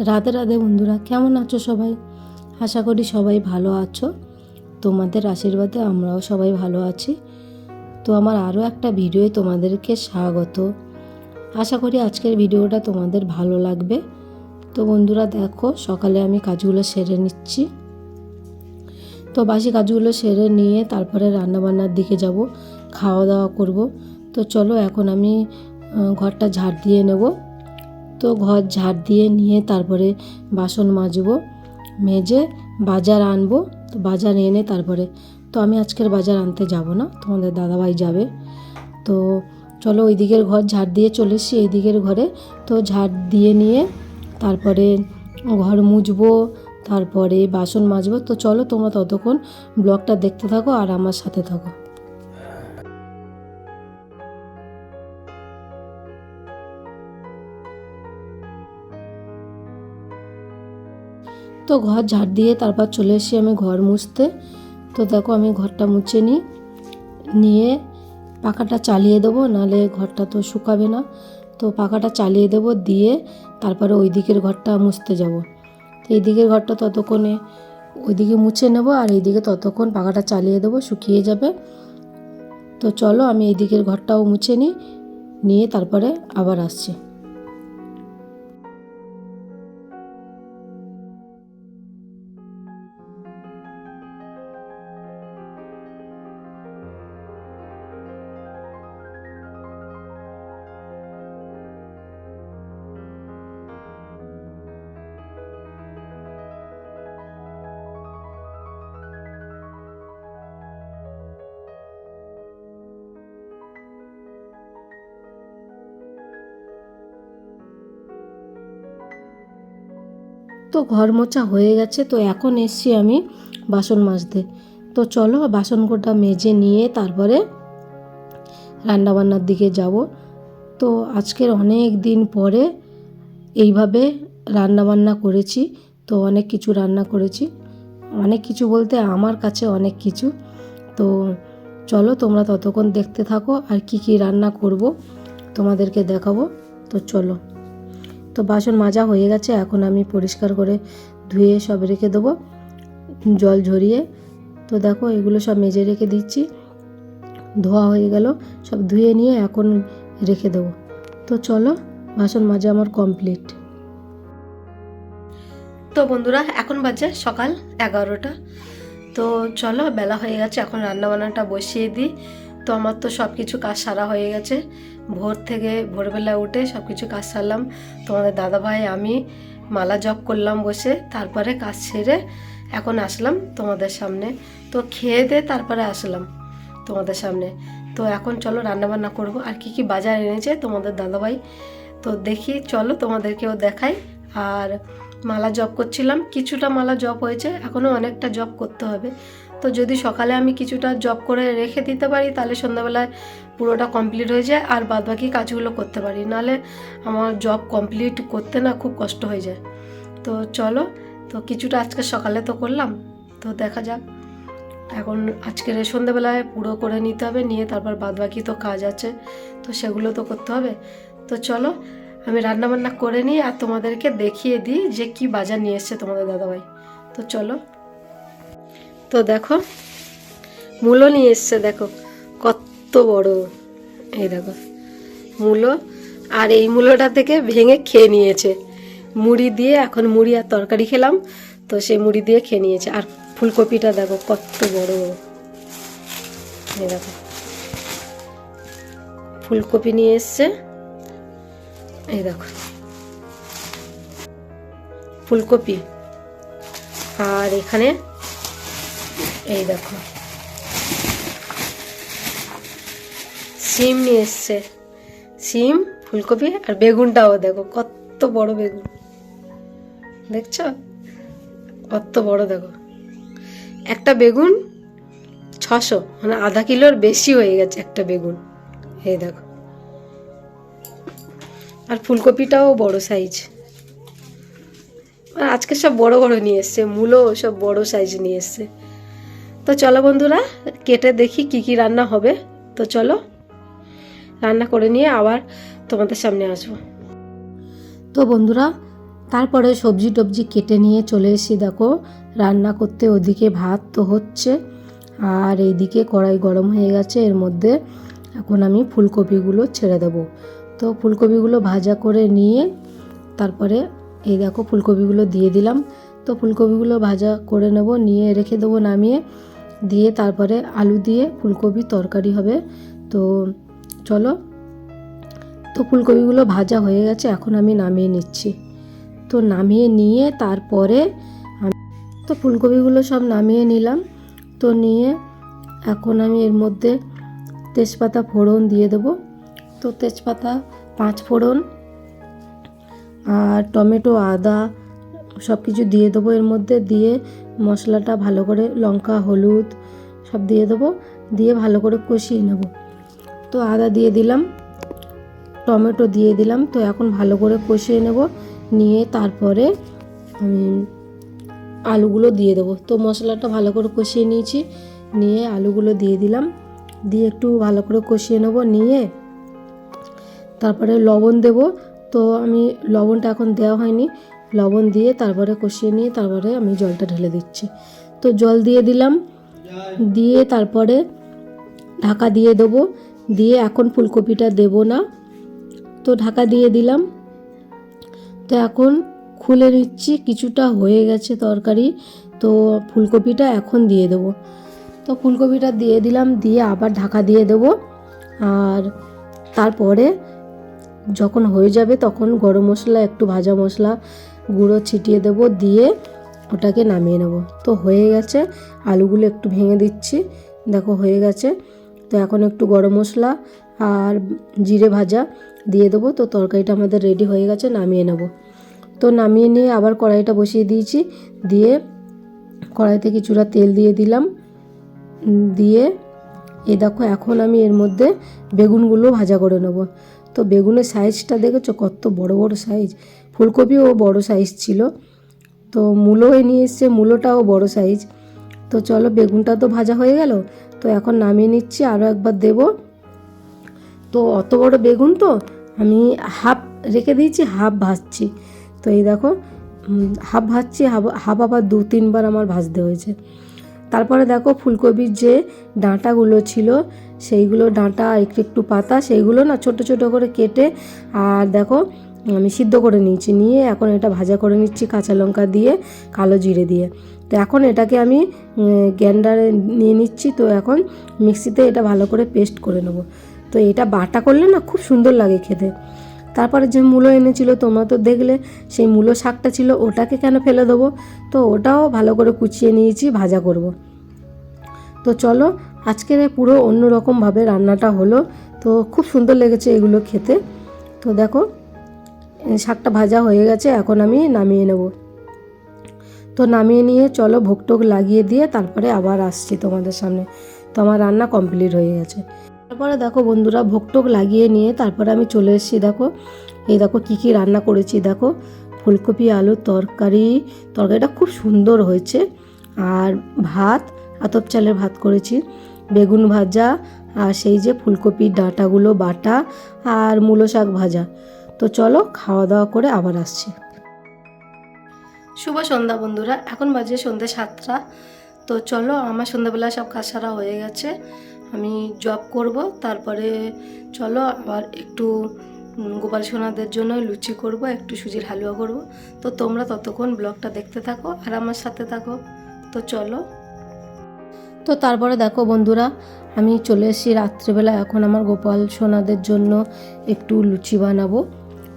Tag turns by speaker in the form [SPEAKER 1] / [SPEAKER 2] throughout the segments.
[SPEAKER 1] রাধে রাধে বন্ধুরা, কেমন আছো সবাই? আশা করি সবাই ভালো আছো। তোমাদের আশীর্বাদে আমরাও সবাই ভালো আছি। তো আমার আরও একটা ভিডিওয়ে তোমাদেরকে স্বাগত। আশা করি আজকের ভিডিওটা তোমাদের ভালো লাগবে। তো বন্ধুরা দেখো, সকালে আমি কাজগুলো সেরে নিচ্ছি। তো বাসি কাজগুলো সেরে নিয়ে তারপরে রান্নাবান্নার দিকে যাব, খাওয়া দাওয়া করব। তো চলো এখন আমি ঘরটা ঝাড় দিয়ে নেব। তো ঘর ঝাড় দিয়ে নিয়ে তারপরে বাসন মাজবো, মেজে বাজার আনবো। তো বাজার এনে তারপরে তো আমি আজকের বাজার আনতে যাব না, তোমাদের দাদাভাই যাবে। তো চলো ওই দিকের ঘর ঝাড় দিয়ে চলে এসেছি এই দিকের ঘরে। তো ঝাড় দিয়ে নিয়ে তারপরে ঘর মুছবো, তারপরে বাসন মাজবো। তো চলো তোমরা ততক্ষণ ব্লগটা দেখতে থাকো আর আমার সাথে থাকো। তো ঘর ঝাড় দিয়ে তারপর চলে এসেছি আমি ঘর মুছতে। তো দেখো আমি ঘরটা মুছে নিয়ে পাখাটা চালিয়ে দেবো, নাহলে ঘরটা তো শুকাবে না। তো পাখাটা চালিয়ে দেবো, দিয়ে তারপরে ওই দিকের ঘরটা মুছতে যাব। তো এই দিকের ঘরটা ততক্ষণে ওইদিকে মুছে নেব, আর এইদিকে ততক্ষণ পাখাটা চালিয়ে দেবো, শুকিয়ে যাবে। তো চলো আমি এই দিকের ঘরটাও মুছে নিয়ে তারপরে আবার আসছি। তো ঘর মোছা হয়ে গেছে। তো এখন এসছি আমি বাসন মাজতে। তো চলো বাসন কটা মেজে নিয়ে তারপরে রান্নাবান্নার দিকে যাব। তো আজকের অনেক দিন পরে এইভাবে রান্নাবান্না করেছি। তো অনেক কিছু রান্না করেছি, অনেক কিছু বলতে আমার কাছে অনেক কিছু। তো চলো তোমরা ততক্ষণ দেখতে থাকো আর কি কি রান্না করব তোমাদেরকে দেখাবো। তো চলো। তো বাসন মাজা হয়ে গেছে, এখন আমি পরিষ্কার করে ধুয়ে সব রেখে দেবো জল ঝরিয়ে। তো দেখো এগুলো সব মেজে রেখে দিচ্ছি, ধোয়া হয়ে গেল, সব ধুয়ে নিয়ে এখন রেখে দেবো। তো চলো বাসন মাজা আমার কমপ্লিট। তো বন্ধুরা এখন বাজে সকাল 11টা। তো চলো বেলা হয়ে গেছে, এখন রান্নাবান্নাটা বসিয়ে দিই। তো আমার তো সব কিছু কাজ সারা হয়ে গেছে, ভোরবেলা উঠে সব কিছু কাজ সারলাম। তোমাদের দাদাভাই আমি মালা জপ করলাম বসে, তারপরে কাজ সেরে এখন আসলাম তোমাদের সামনে। তো খেয়ে দিয়ে তারপরে আসলাম তোমাদের সামনে। তো এখন চলো রান্নাবান্না করব। আর কি কি বাজার এনেছে তোমাদের দাদাভাই, তো দেখি চলো তোমাদেরকেও দেখাই। আর মালা জপ করছিলাম, কিছুটা মালা জপ হয়েছে, এখনও অনেকটা জপ করতে হবে। তো যদি সকালে আমি কিছুটা জব করে রেখে দিতে পারি তাহলে সন্ধ্যাবেলায় পুরোটা কমপ্লিট হয়ে যায় আর বাদবাকি কাজগুলো করতে পারি, নাহলে আমার জব কমপ্লিট করতে না খুব কষ্ট হয়ে যায়। তো চলো, তো কিছুটা আজকে সকালে তো করলাম, তো দেখা যাক। এখন আজকের সন্ধ্যাবেলায় পুরো করে নিতে হবে, নিয়ে তারপর বাদবাকি তো কাজ আছে, তো সেগুলো তো করতে হবে। তো চলো আমি রান্নাবান্না করে নিই আর তোমাদেরকে দেখিয়ে দিই যে কি বাজার নিয়ে এসছে তোমাদের দাদাভাই। তো চলো। তো দেখো মূলো নিয়ে এসছে, দেখো কত বড়, এই দেখো মূলো। আর এই মূলোটা থেকে ভেঙে খেয়ে নিয়েছে মুড়ি দিয়ে, এখন মুড়ি আর তরকারি খেলাম, তো সেই মুড়ি দিয়ে খেয়ে নিয়েছে। আর ফুলকপিটা দেখো কত বড়, এই দেখো ফুলকপি নিয়ে এসছে, এই দেখো ফুলকপি। আর এখানে এই দেখো সিম নিয়ে এসছে, সিম, ফুলকপি আর বেগুনটাও দেখো কত বড় বেগুন, দেখছো কত বড়। দেখো একটা বেগুন 600, মানে আধা কিলোর বেশি হয়ে গেছে একটা বেগুন, এই দেখো। আর ফুলকপিটাও বড় সাইজ, আজকে সব বড় বড় নিয়ে এসছে, মূলো সব বড় সাইজ নিয়ে এসছে। তো চলো বন্ধুরা কেটে দেখি কি কি রান্না হবে। তো চলো রান্না করে নিয়ে আবার তোমাদের সামনে আসবো। তো বন্ধুরা তারপরে সবজি টবজি কেটে নিয়ে চলে এসেছি দেখো রান্না করতে। ওদিকে ভাত তো হচ্ছে আর এইদিকে কড়াই গরম হয়ে গেছে। এর মধ্যে এখন আমি ফুলকপিগুলো ছেড়ে দেবো। তো ফুলকপিগুলো ভাজা করে নিয়ে তারপরে এই দেখো ফুলকপিগুলো দিয়ে দিলাম। তো ফুলকপিগুলো ভাজা করে নেব, নিয়ে রেখে দেবো নামিয়ে। দিয়ে তারপরে আলু দিয়ে ফুলকপি তরকারি হবে। তো চলো, তো ফুলকপিগুলো ভাজা হয়ে গেছে, এখন আমি নামিয়ে নিচ্ছি। তো নামিয়ে নিয়ে তারপরে তো ফুলকপিগুলো সব নামিয়ে নিলাম। তো নিয়ে এখন আমি এর মধ্যে তেজপাতা ফোড়ন দিয়ে দেবো। তো তেজপাতা 5 ফোড়ন আর টমেটো আদা সব কিছু দিয়ে দেবো এর মধ্যে। দিয়ে মশলাটা ভালো করে লঙ্কা হলুদ সব দিয়ে দেবো, দিয়ে ভালো করে কষিয়ে নেব। তো আদা দিয়ে দিলাম, টমেটো দিয়ে দিলাম। তো এখন ভালো করে কষিয়ে নেব, নিয়ে তারপরে আমি আলুগুলো দিয়ে দেবো। তো মশলাটা ভালো করে কষিয়ে নিয়েছি, নিয়ে আলুগুলো দিয়ে দিলাম, দিয়ে একটু ভালো করে কষিয়ে নেব। নিয়ে তারপরে লবণ দেব। তো আমি লবণটা এখন দেওয়া হয়নি, লবণ দিয়ে তারপরে কষিয়ে নিয়ে তারপরে আমি জলটা ঢেলে দিচ্ছি। তো জল দিয়ে দিলাম, দিয়ে তারপরে ঢাকা দিয়ে দেবো। দিয়ে এখন ফুলকপিটা দেব না, তো ঢাকা দিয়ে দিলাম। তো এখন খুলে নিচ্ছি, কিছুটা হয়ে গেছে তরকারি। তো ফুলকপিটা এখন দিয়ে দেবো। তো ফুলকপিটা দিয়ে দিলাম, দিয়ে আবার ঢাকা দিয়ে দেবো। আর তারপরে যখন হয়ে যাবে তখন গরম মশলা একটু ভাজা মশলা গুঁড়ো ছিটিয়ে দেবো, দিয়ে ওটাকে নামিয়ে নেব। তো হয়ে গেছে, আলুগুলো একটু ভেঙে দিচ্ছি, দেখো হয়ে গেছে। তো এখন একটু গরম মশলা আর জিরে ভাজা দিয়ে দেবো। তো তরকারিটা আমাদের রেডি হয়ে গেছে, নামিয়ে নেব। তো নামিয়ে নিয়ে আবার কড়াইটা বসিয়ে দিয়েছি, দিয়ে কড়াইতে কিছুটা তেল দিয়ে দিলাম। দিয়ে এই দেখো এখন আমি এর মধ্যে বেগুনগুলো ভাজা করে নেব। তো বেগুনের সাইজটা দেখেছো কত বড় বড় সাইজ, ফুলকপিও বড় সাইজ ছিল। তো মূলোই নিয়ে এসছে, মূলোটাও বড় সাইজ। তো চলো, বেগুনটা তো ভাজা হয়ে গেল, তো এখন নামিয়ে নিচ্ছি, আরও একবার দেব। তো অত বড় বেগুন তো আমি হাফ রেখে দিয়েছি, হাফ ভাজছি। তো এই দেখো হাফ ভাজছি, হাফ আবার 2-3 বার আমার ভাজতে হয়েছে। তারপরে দেখো ফুলকপির যে ডাঁটাগুলো ছিল, সেইগুলো ডাঁটা একটু একটু পাতা, সেইগুলো না ছোট ছোট করে কেটে আর দেখো আমি সিদ্ধ করে নিয়েছি। নিয়ে এখন এটা ভাজা করে নিচ্ছি কাঁচা লঙ্কা দিয়ে, কালো জিরে দিয়ে। তো এখন এটাকে আমি গ্রাইন্ডারে নিয়ে নিচ্ছি। তো এখন মিক্সিতে এটা ভালো করে পেস্ট করে নেব। তো এটা বাটা করলে না খুব সুন্দর লাগে খেতে। তারপরে যে মূলো এনেছিল তোমরা তো দেখলে, সেই মূলো শাকটা ছিল, ওটাকে কেন ফেলে দেবো। তো ওটাও ভালো করে কুচিয়ে নিয়েছি, ভাজা করব। তো চলো, আজকের পুরো অন্য রকমভাবে রান্নাটা হলো। তো খুব সুন্দর লেগেছে এগুলো খেতে। তো দেখো শাকটা ভাজা হয়ে গেছে, এখন আমি নামিয়ে নেব। তো নামিয়ে নিয়ে চলো ভোগ টোগ লাগিয়ে দিয়ে তারপরে আবার আসছি তোমাদের সামনে। তো আমার রান্না কমপ্লিট হয়ে গেছে। তারপরে দেখো বন্ধুরা, ভোগ টোগ লাগিয়ে নিয়ে তারপরে আমি চলে এসেছি। দেখো এই দেখো কী কী রান্না করেছি। দেখো ফুলকপি আলুর তরকারি, তরকারিটা খুব সুন্দর হয়েছে। আর ভাত, আতপ চালের ভাত করেছি, বেগুন ভাজা, আর সেই যে ফুলকপির ডাঁটাগুলো বাটা, আর মূলো শাক ভাজা। তো চলো খাওয়া দাওয়া করে আবার আসছি। শুভ সন্ধ্যা বন্ধুরা, এখন বাজে সন্ধ্যে 7টা। তো চলো, আমার সন্ধ্যাবেলা সব কাজ সারা হয়ে গেছে, আমি জব করব। তারপরে চলো আবার একটু গোপাল সোনাদের জন্য লুচি করব, একটু সুজির হালুয়া করব। তো তোমরা ততক্ষণ ব্লগটা দেখতে থাকো আর আমার সাথে থাকো। তো চলো। তো তারপরে দেখো বন্ধুরা, আমি চলে এসেছি রাত্রেবেলা। এখন আমার গোপাল সোনাদের জন্য একটু লুচি বানাবো।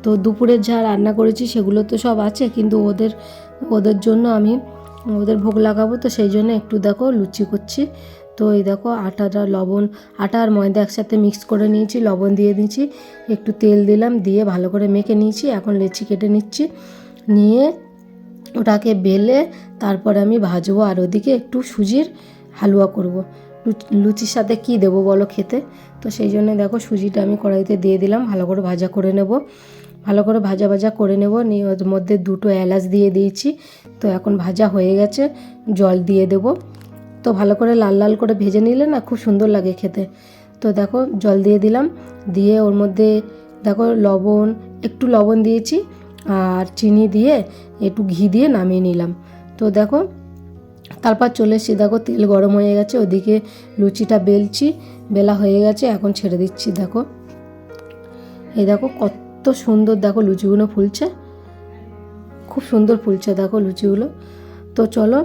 [SPEAKER 1] তো দুপুরের যা রান্না করেছি সেগুলো তো সব আছে, কিন্তু ওদের জন্য আমি ওদের ভোগ লাগাবো। তো সেই জন্য একটু দেখো লুচি করছি। তো এই দেখো আটা আর ময়দা একসাথে মিক্স করে নিয়েছি, লবণ দিয়ে দিয়েছি, একটু তেল দিলাম, দিয়ে ভালো করে মেখে নিয়েছি। এখন লেচি কেটে নিচ্ছি, নিয়ে ওটাকে বেলে তারপরে আমি ভাজবো। আর ওদিকে একটু সুজির হালুয়া করব। লুচির সাথে কি দেবো বলো খেতে। তো সেই জন্য দেখো সুজিটা আমি কড়াইতে দিয়ে দিলাম, ভালো করে ভাজা করে নেব। ভালো করে ভাজা করে নেব, নিয়ে ওর মধ্যে 2টো এলাচ দিয়ে দিয়েছি। তো এখন ভাজা হয়ে গেছে, জল দিয়ে দেব। তো ভালো করে লাল লাল করে ভেজে নিলে না খুব সুন্দর লাগে খেতে। তো দেখো জল দিয়ে দিলাম, দিয়ে ওর মধ্যে দেখো একটু লবণ দিয়েছি, আর চিনি দিয়ে একটু ঘি দিয়ে নামিয়ে নিলাম। তো দেখো তারপর চলে এসেছি, দেখো তেল গরম হয়ে গেছে, ওদিকে লুচিটা বেলছি, বেলা হয়ে গেছে, এখন ছেড়ে দিচ্ছি। দেখো এই দেখো কত সুন্দর, দেখো লুচিগুলো ফুলছে, খুব সুন্দর ফুলছে দেখো লুচিগুলো। তো চলো,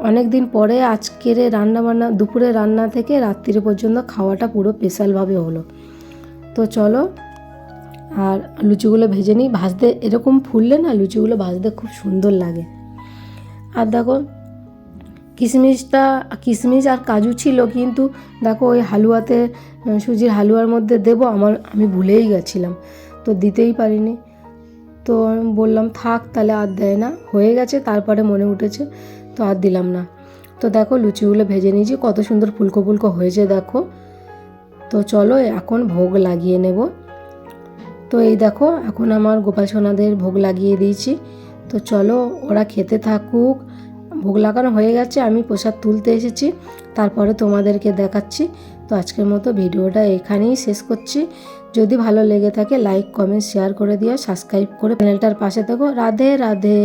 [SPEAKER 1] অনেক দিন পরে আজকের রান্নাবান্না, দুপুরে রান্না থেকে রাত্রির পর্যন্ত খাওয়াটা পুরো স্পেশালভাবে হলো। তো চলো আর লুচিগুলো ভেজে নিই। ভাজতে এরকম ফুললে না লুচিগুলো ভাজতে খুব সুন্দর লাগে। আর দেখো কিশমিশ আর কাজু ছিল, কিন্তু দেখো ওই হালুয়াতে, সুজির হালুয়ার মধ্যে দেবো আমি ভুলেই গেছিলাম, তো দিতেই পারিনি। তো আমি বললাম থাক তাহলে, আর দেয় না, হয়ে গেছে, তারপরে মনে উঠেছে তো আর দিলাম না। তো দেখো লুচিগুলো ভেজে নিয়েছি, কত সুন্দর ফুলকো ফুলকো হয়েছে দেখো। তো চলো এখন ভোগ লাগিয়ে নেব। তো এই দেখো এখন আমার গোপাল সোনাদের ভোগ লাগিয়ে দিয়েছি। তো চলো ওরা খেতে থাকুক। ভোগ লাগানো হয়ে গেছে, আমি প্রসাদ তুলতে এসেছি, তারপরে তোমাদেরকে দেখাচ্ছি। তো আজকের মতো ভিডিওটা এখানেই শেষ করছি। যদি ভালো লেগে থাকে লাইক কমেন্ট শেয়ার করে দিও, সাবস্ক্রাইব করে চ্যানেলটার পাশে থেকো। রাধে রাধে।